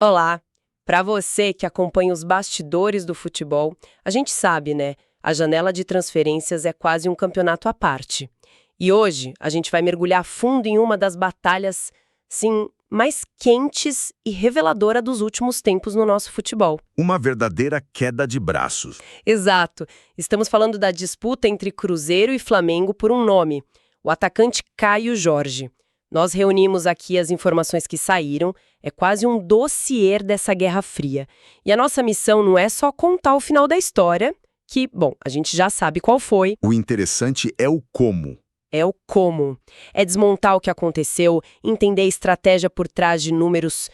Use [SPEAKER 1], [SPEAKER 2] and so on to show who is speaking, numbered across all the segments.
[SPEAKER 1] Olá! Para você que acompanha os bastidores do futebol, a gente sabe, né? A janela de transferências é quase um campeonato à parte. E hoje a gente vai mergulhar fundo em uma das batalhas, sim, mais quentes e reveladora dos últimos tempos no nosso futebol.
[SPEAKER 2] Uma verdadeira queda de braços.
[SPEAKER 1] Exato! Estamos falando da disputa entre Cruzeiro e Flamengo por um nome: o atacante Caio Jorge. Nós reunimos aqui as informações que saíram, é quase um dossiê dessa Guerra Fria. E a nossa missão não é só contar o final da história, que, bom, a gente já sabe qual foi,
[SPEAKER 2] O interessante é o como.
[SPEAKER 1] é o como. É desmontar o que aconteceu, entender a estratégia por trás de números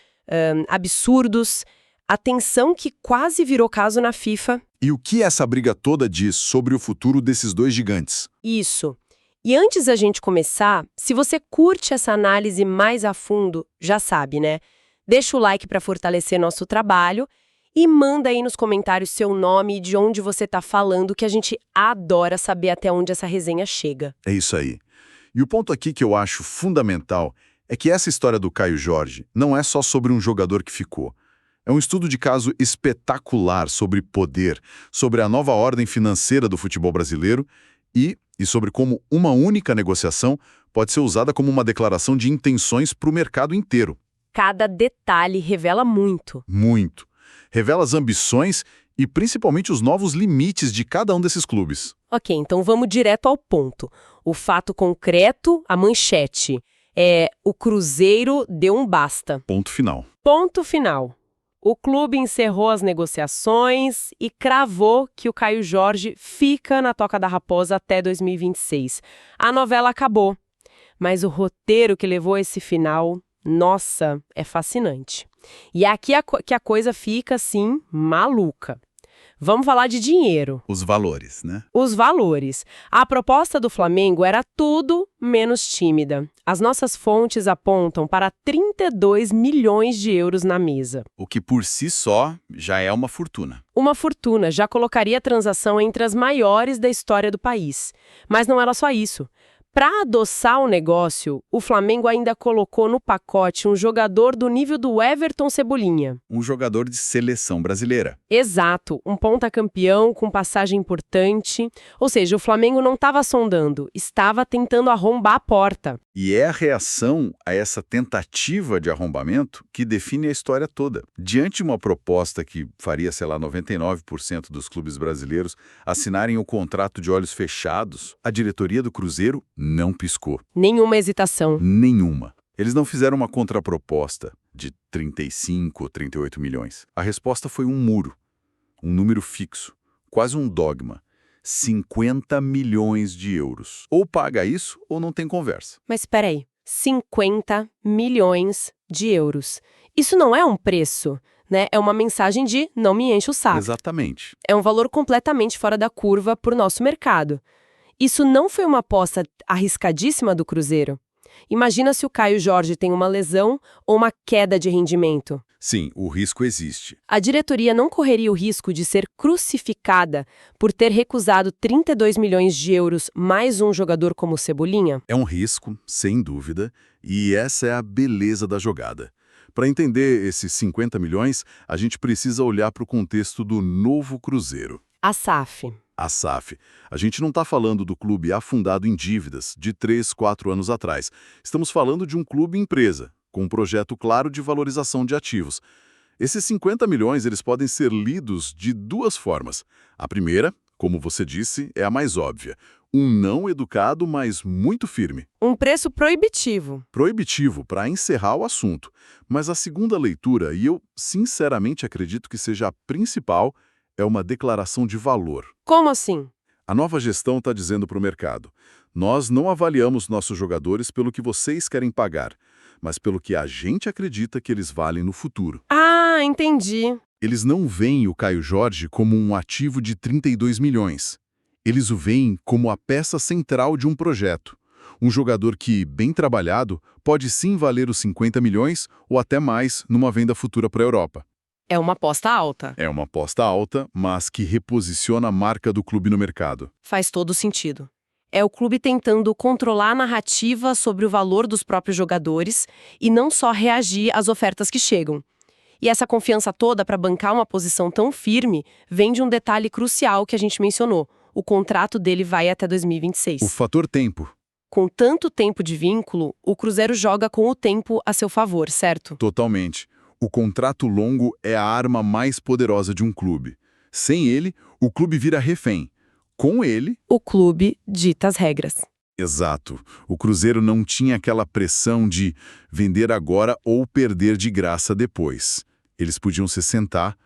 [SPEAKER 1] absurdos, a tensão que quase virou caso na FIFA.
[SPEAKER 2] E o que essa briga toda diz sobre o futuro desses dois gigantes?
[SPEAKER 1] Isso. E antes da gente começar, se você curte essa análise mais a fundo, já sabe, né? Deixa o like para fortalecer nosso trabalho e manda aí nos comentários seu nome e de onde você tá falando, que a gente adora saber até onde essa resenha chega.
[SPEAKER 2] É isso aí. E o ponto aqui que eu acho fundamental é que essa história do Caio Jorge não é só sobre um jogador que ficou. É um estudo de caso espetacular sobre poder, sobre a nova ordem financeira do futebol brasileiro e sobre como uma única negociação pode ser usada como uma declaração de intenções para o mercado inteiro.
[SPEAKER 1] Cada detalhe revela muito.
[SPEAKER 2] Muito. Revela as ambições e principalmente os novos limites de cada um desses clubes.
[SPEAKER 1] Ok, então vamos direto ao ponto. O fato concreto, a manchete, é: o Cruzeiro deu um basta.
[SPEAKER 2] Ponto final.
[SPEAKER 1] Ponto final. O clube encerrou as negociações e cravou que o Caio Jorge fica na Toca da Raposa até 2026. A novela acabou, mas o roteiro que levou a esse final, nossa, é fascinante. E é aqui que a coisa fica, assim, maluca. Vamos falar de dinheiro.
[SPEAKER 2] Os valores, né?
[SPEAKER 1] Os valores. A proposta do Flamengo era tudo menos tímida. As nossas fontes apontam para 32 milhões de euros na mesa.
[SPEAKER 2] O que por si só já é uma fortuna.
[SPEAKER 1] Uma fortuna já colocaria a transação entre as maiores da história do país. Mas não era só isso. Para adoçar o negócio, o Flamengo ainda colocou no pacote um jogador do nível do Everton Cebolinha.
[SPEAKER 2] Um jogador de seleção brasileira.
[SPEAKER 1] Exato, um ponta-campeão com passagem importante. Ou seja, o Flamengo não estava sondando, estava tentando arrombar a porta.
[SPEAKER 2] E é a reação a essa tentativa de arrombamento que define a história toda. Diante de uma proposta que faria, sei lá, 99% dos clubes brasileiros assinarem o contrato de olhos fechados, a diretoria do Cruzeiro não piscou.
[SPEAKER 1] Nenhuma hesitação.
[SPEAKER 2] Nenhuma. Eles não fizeram uma contraproposta de 35 ou 38 milhões. A resposta foi um muro, um número fixo, quase um dogma. 50 milhões de euros. Ou paga isso ou não tem conversa.
[SPEAKER 1] Mas espera aí, 50 milhões de euros. Isso não é um preço, né? É uma mensagem de não me enche o saco.
[SPEAKER 2] Exatamente.
[SPEAKER 1] É um valor completamente fora da curva para o nosso mercado. Isso não foi uma aposta arriscadíssima do Cruzeiro? Imagina se o Caio Jorge tem uma lesão ou uma queda de rendimento.
[SPEAKER 2] Sim, o risco existe.
[SPEAKER 1] A diretoria não correria o risco de ser crucificada por ter recusado 32 milhões de euros mais um jogador como o Cebolinha?
[SPEAKER 2] É um risco, sem dúvida, e essa é a beleza da jogada. Para entender esses 50 milhões, a gente precisa olhar para o contexto do novo Cruzeiro.
[SPEAKER 1] A SAF.
[SPEAKER 2] A SAF. A gente não está falando do clube afundado em dívidas de 3, 4 anos atrás. Estamos falando de um clube empresa, com um projeto claro de valorização de ativos. Esses 50 milhões eles podem ser lidos de duas formas. A primeira, como você disse, é a mais óbvia. Um não educado, mas muito firme.
[SPEAKER 1] Um preço proibitivo.
[SPEAKER 2] Proibitivo para encerrar o assunto. Mas a segunda leitura, e eu sinceramente acredito que seja a principal, é uma declaração de valor.
[SPEAKER 1] Como assim?
[SPEAKER 2] A nova gestão está dizendo para o mercado: nós não avaliamos nossos jogadores pelo que vocês querem pagar, mas pelo que a gente acredita que eles valem no futuro.
[SPEAKER 1] Ah, entendi.
[SPEAKER 2] Eles não veem o Caio Jorge como um ativo de 32 milhões. Eles o veem como a peça central de um projeto. Um jogador que, bem trabalhado, pode sim valer os 50 milhões ou até mais numa venda futura para a Europa.
[SPEAKER 1] É uma aposta alta.
[SPEAKER 2] É uma aposta alta, mas que reposiciona a marca do clube no mercado.
[SPEAKER 1] Faz todo sentido. É o clube tentando controlar a narrativa sobre o valor dos próprios jogadores e não só reagir às ofertas que chegam. E essa confiança toda para bancar uma posição tão firme vem de um detalhe crucial que a gente mencionou. O contrato dele vai até 2026.
[SPEAKER 2] O fator tempo.
[SPEAKER 1] Com tanto tempo de vínculo, o Cruzeiro joga com o tempo a seu favor, certo?
[SPEAKER 2] Totalmente. O contrato longo é a arma mais poderosa de um clube. Sem ele, o clube vira refém. Com ele...
[SPEAKER 1] O clube dita as regras.
[SPEAKER 2] Exato. O Cruzeiro não tinha aquela pressão de vender agora ou perder de graça depois. Eles podiam se sentar,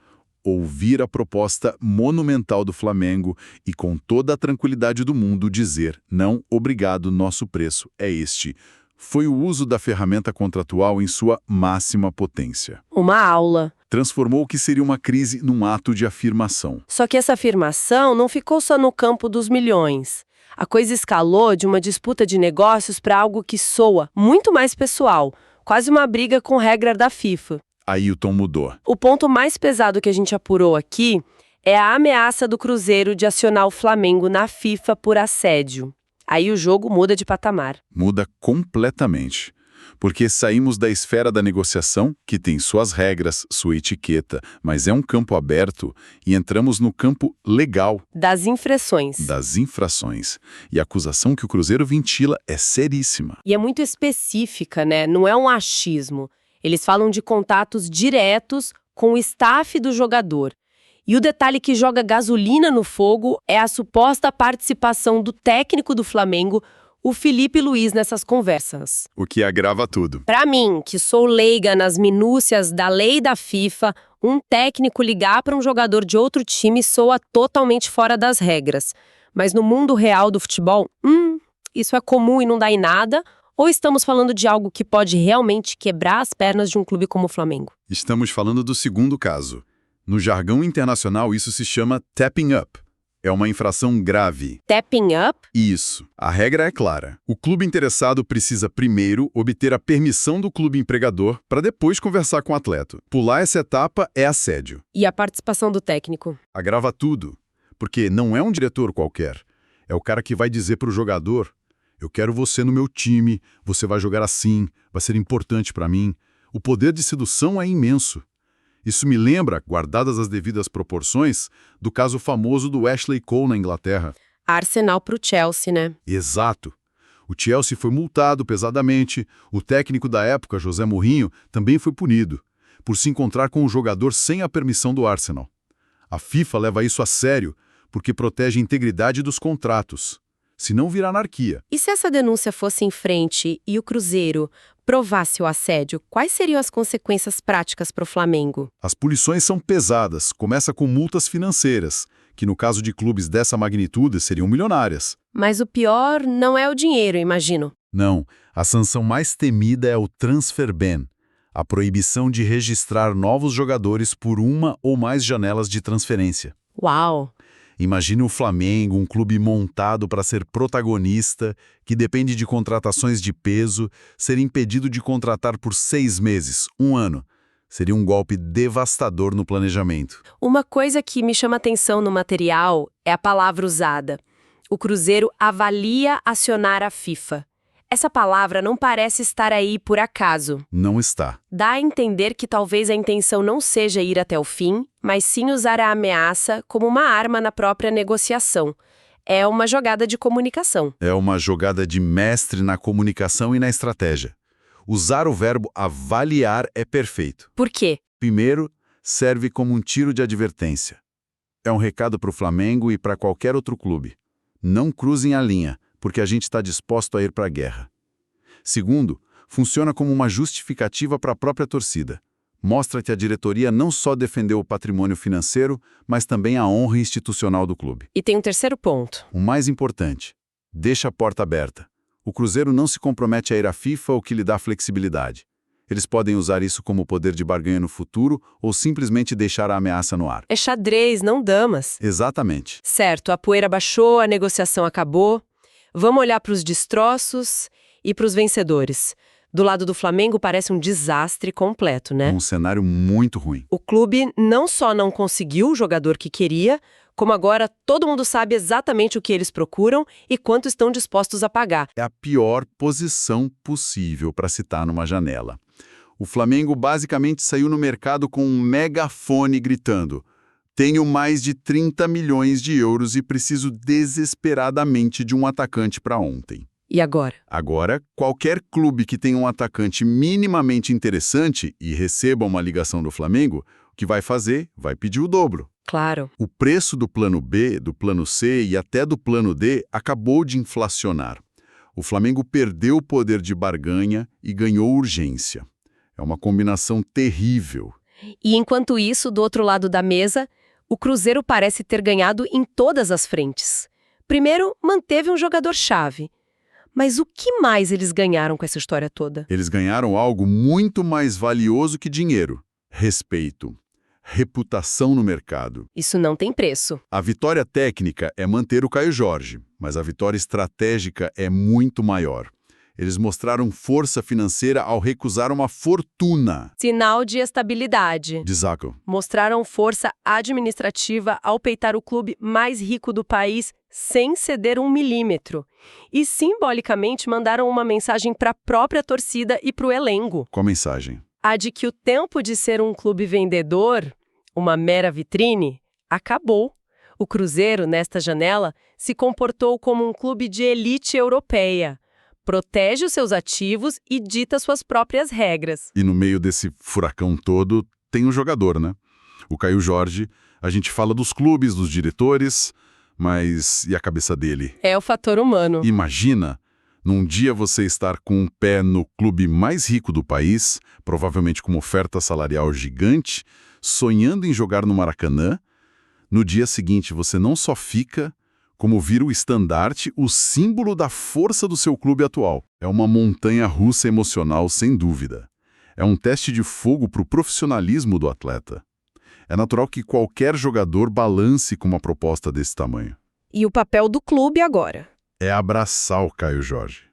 [SPEAKER 2] ouvir a proposta monumental do Flamengo e, com toda a tranquilidade do mundo, dizer: não, obrigado, nosso preço é este. Foi o uso da ferramenta contratual em sua máxima potência.
[SPEAKER 1] Uma aula.
[SPEAKER 2] Transformou o que seria uma crise num ato de afirmação.
[SPEAKER 1] Só que essa afirmação não ficou só no campo dos milhões. A coisa escalou de uma disputa de negócios para algo que soa muito mais pessoal, quase uma briga com regra da FIFA.
[SPEAKER 2] Aí o tom mudou.
[SPEAKER 1] O ponto mais pesado que a gente apurou aqui é a ameaça do Cruzeiro de acionar o Flamengo na FIFA por assédio. Aí o jogo muda de patamar.
[SPEAKER 2] Muda completamente. Porque saímos da esfera da negociação, que tem suas regras, sua etiqueta, mas é um campo aberto, e entramos no campo legal.
[SPEAKER 1] Das infrações.
[SPEAKER 2] Das infrações. E a acusação que o Cruzeiro ventila é seríssima.
[SPEAKER 1] E é muito específica, né? Não é um achismo. Eles falam de contatos diretos com o staff do jogador. E o detalhe que joga gasolina no fogo é a suposta participação do técnico do Flamengo, o Felipe Luiz, nessas conversas.
[SPEAKER 2] O que agrava tudo.
[SPEAKER 1] Para mim, que sou leiga nas minúcias da lei da FIFA, um técnico ligar para um jogador de outro time soa totalmente fora das regras. Mas no mundo real do futebol, isso é comum e não dá em nada? Ou estamos falando de algo que pode realmente quebrar as pernas de um clube como o Flamengo?
[SPEAKER 2] Estamos falando do segundo caso. No jargão internacional, isso se chama tapping up. É uma infração grave.
[SPEAKER 1] Tapping up?
[SPEAKER 2] Isso. A regra é clara. O clube interessado precisa primeiro obter a permissão do clube empregador para depois conversar com o atleta. Pular essa etapa é assédio.
[SPEAKER 1] E a participação do técnico?
[SPEAKER 2] Agrava tudo. Porque não é um diretor qualquer. É o cara que vai dizer para o jogador: eu quero você no meu time, você vai jogar assim, vai ser importante para mim. O poder de sedução é imenso. Isso me lembra, guardadas as devidas proporções, do caso famoso do Ashley Cole na Inglaterra.
[SPEAKER 1] Arsenal pro Chelsea, né?
[SPEAKER 2] Exato. O Chelsea foi multado pesadamente. O técnico da época, José Mourinho, também foi punido, por se encontrar com o jogador sem a permissão do Arsenal. A FIFA leva isso a sério, porque protege a integridade dos contratos. Senão vira anarquia.
[SPEAKER 1] E se essa denúncia fosse em frente e o Cruzeiro provasse o assédio, quais seriam as consequências práticas para o Flamengo?
[SPEAKER 2] As punições são pesadas, começa com multas financeiras, que no caso de clubes dessa magnitude seriam milionárias.
[SPEAKER 1] Mas o pior não é o dinheiro, imagino.
[SPEAKER 2] Não, a sanção mais temida é o transfer ban, a proibição de registrar novos jogadores por uma ou mais janelas de transferência.
[SPEAKER 1] Uau!
[SPEAKER 2] Imagine o Flamengo, um clube montado para ser protagonista, que depende de contratações de peso, ser impedido de contratar por 6 meses, 1 ano. Seria um golpe devastador no planejamento.
[SPEAKER 1] Uma coisa que me chama atenção no material é a palavra usada. O Cruzeiro avalia acionar a FIFA. Essa palavra não parece estar aí por acaso.
[SPEAKER 2] Não está.
[SPEAKER 1] Dá a entender que talvez a intenção não seja ir até o fim, mas sim usar a ameaça como uma arma na própria negociação. É uma jogada de comunicação.
[SPEAKER 2] É uma jogada de mestre na comunicação e na estratégia. Usar o verbo avaliar é perfeito.
[SPEAKER 1] Por quê?
[SPEAKER 2] Primeiro, serve como um tiro de advertência. É um recado para o Flamengo e para qualquer outro clube. Não cruzem a linha, porque a gente está disposto a ir para a guerra. Segundo, funciona como uma justificativa para a própria torcida. Mostra que a diretoria não só defendeu o patrimônio financeiro, mas também a honra institucional do clube.
[SPEAKER 1] E tem um terceiro ponto.
[SPEAKER 2] O mais importante, deixa a porta aberta. O Cruzeiro não se compromete a ir à FIFA, o que lhe dá flexibilidade. Eles podem usar isso como poder de barganha no futuro ou simplesmente deixar a ameaça no ar.
[SPEAKER 1] É xadrez, não damas.
[SPEAKER 2] Exatamente.
[SPEAKER 1] Certo, a poeira baixou, a negociação acabou. Vamos olhar para os destroços e para os vencedores. Do lado do Flamengo parece um desastre completo, né?
[SPEAKER 2] Um cenário muito ruim.
[SPEAKER 1] O clube não só não conseguiu o jogador que queria, como agora todo mundo sabe exatamente o que eles procuram e quanto estão dispostos a pagar.
[SPEAKER 2] É a pior posição possível para se estar numa janela. O Flamengo basicamente saiu no mercado com um megafone gritando: tenho mais de 30 milhões de euros e preciso desesperadamente de um atacante para ontem.
[SPEAKER 1] E agora?
[SPEAKER 2] Agora, qualquer clube que tenha um atacante minimamente interessante e receba uma ligação do Flamengo, o que vai fazer? Vai pedir o dobro.
[SPEAKER 1] Claro.
[SPEAKER 2] O preço do plano B, do plano C e até do plano D acabou de inflacionar. O Flamengo perdeu o poder de barganha e ganhou urgência. É uma combinação terrível.
[SPEAKER 1] E enquanto isso, do outro lado da mesa, o Cruzeiro parece ter ganhado em todas as frentes. Primeiro, manteve um jogador-chave. Mas o que mais eles ganharam com essa história toda?
[SPEAKER 2] Eles ganharam algo muito mais valioso que dinheiro: respeito, reputação no mercado.
[SPEAKER 1] Isso não tem preço.
[SPEAKER 2] A vitória técnica é manter o Caio Jorge, mas a vitória estratégica é muito maior. Eles mostraram força financeira ao recusar uma fortuna.
[SPEAKER 1] Sinal de estabilidade.
[SPEAKER 2] De Zaco.
[SPEAKER 1] Mostraram força administrativa ao peitar o clube mais rico do país sem ceder 1 milímetro. E simbolicamente mandaram uma mensagem para a própria torcida e para o elenco.
[SPEAKER 2] Qual a mensagem?
[SPEAKER 1] A de que o tempo de ser um clube vendedor, uma mera vitrine, acabou. O Cruzeiro, nesta janela, se comportou como um clube de elite europeia. Protege os seus ativos e dita suas próprias regras.
[SPEAKER 2] E no meio desse furacão todo, tem um jogador, né? O Caio Jorge. A gente fala dos clubes, dos diretores, mas e a cabeça dele?
[SPEAKER 1] É o fator humano.
[SPEAKER 2] Imagina, num dia você estar com um pé no clube mais rico do país, provavelmente com uma oferta salarial gigante, sonhando em jogar no Maracanã. No dia seguinte, você não só fica, como vira o estandarte, o símbolo da força do seu clube atual. É uma montanha-russa emocional, sem dúvida. É um teste de fogo para o profissionalismo do atleta. É natural que qualquer jogador balance com uma proposta desse tamanho.
[SPEAKER 1] E o papel do clube agora?
[SPEAKER 2] É abraçar o Caio Jorge.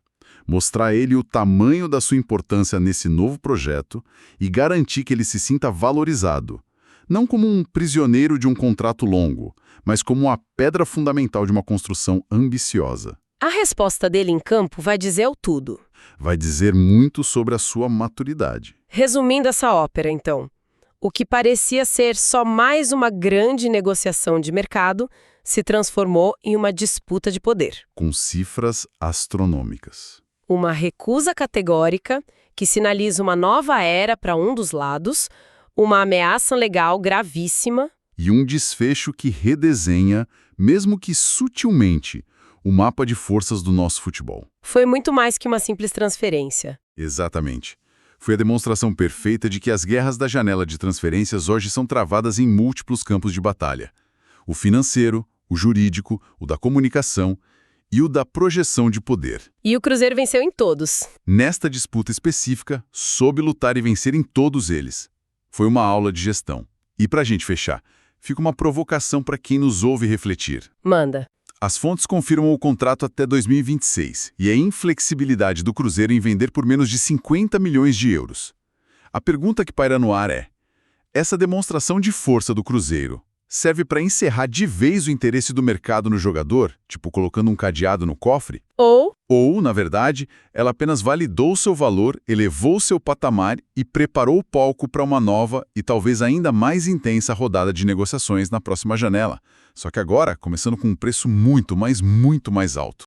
[SPEAKER 2] Mostrar a ele o tamanho da sua importância nesse novo projeto e garantir que ele se sinta valorizado. Não como um prisioneiro de um contrato longo, mas como a pedra fundamental de uma construção ambiciosa.
[SPEAKER 1] A resposta dele em campo vai dizer o tudo.
[SPEAKER 2] Vai dizer muito sobre a sua maturidade.
[SPEAKER 1] Resumindo essa ópera, então, o que parecia ser só mais uma grande negociação de mercado se transformou em uma disputa de poder.
[SPEAKER 2] Com cifras astronômicas.
[SPEAKER 1] Uma recusa categórica que sinaliza uma nova era para um dos lados, uma ameaça legal gravíssima.
[SPEAKER 2] E um desfecho que redesenha, mesmo que sutilmente, o mapa de forças do nosso futebol.
[SPEAKER 1] Foi muito mais que uma simples transferência.
[SPEAKER 2] Exatamente. Foi a demonstração perfeita de que as guerras da janela de transferências hoje são travadas em múltiplos campos de batalha. O financeiro, o jurídico, o da comunicação e o da projeção de poder.
[SPEAKER 1] E o Cruzeiro venceu em todos.
[SPEAKER 2] Nesta disputa específica, soube lutar e vencer em todos eles. Foi uma aula de gestão. E para a gente fechar, fica uma provocação para quem nos ouve refletir.
[SPEAKER 1] Manda.
[SPEAKER 2] As fontes confirmam o contrato até 2026 e a inflexibilidade do Cruzeiro em vender por menos de 50 milhões de euros. A pergunta que paira no ar é: essa demonstração de força do Cruzeiro serve para encerrar de vez o interesse do mercado no jogador, tipo colocando um cadeado no cofre? Ou, na verdade, ela apenas validou seu valor, elevou seu patamar e preparou o palco para uma nova e talvez ainda mais intensa rodada de negociações na próxima janela. Só que agora, começando com um preço muito, mas muito mais alto.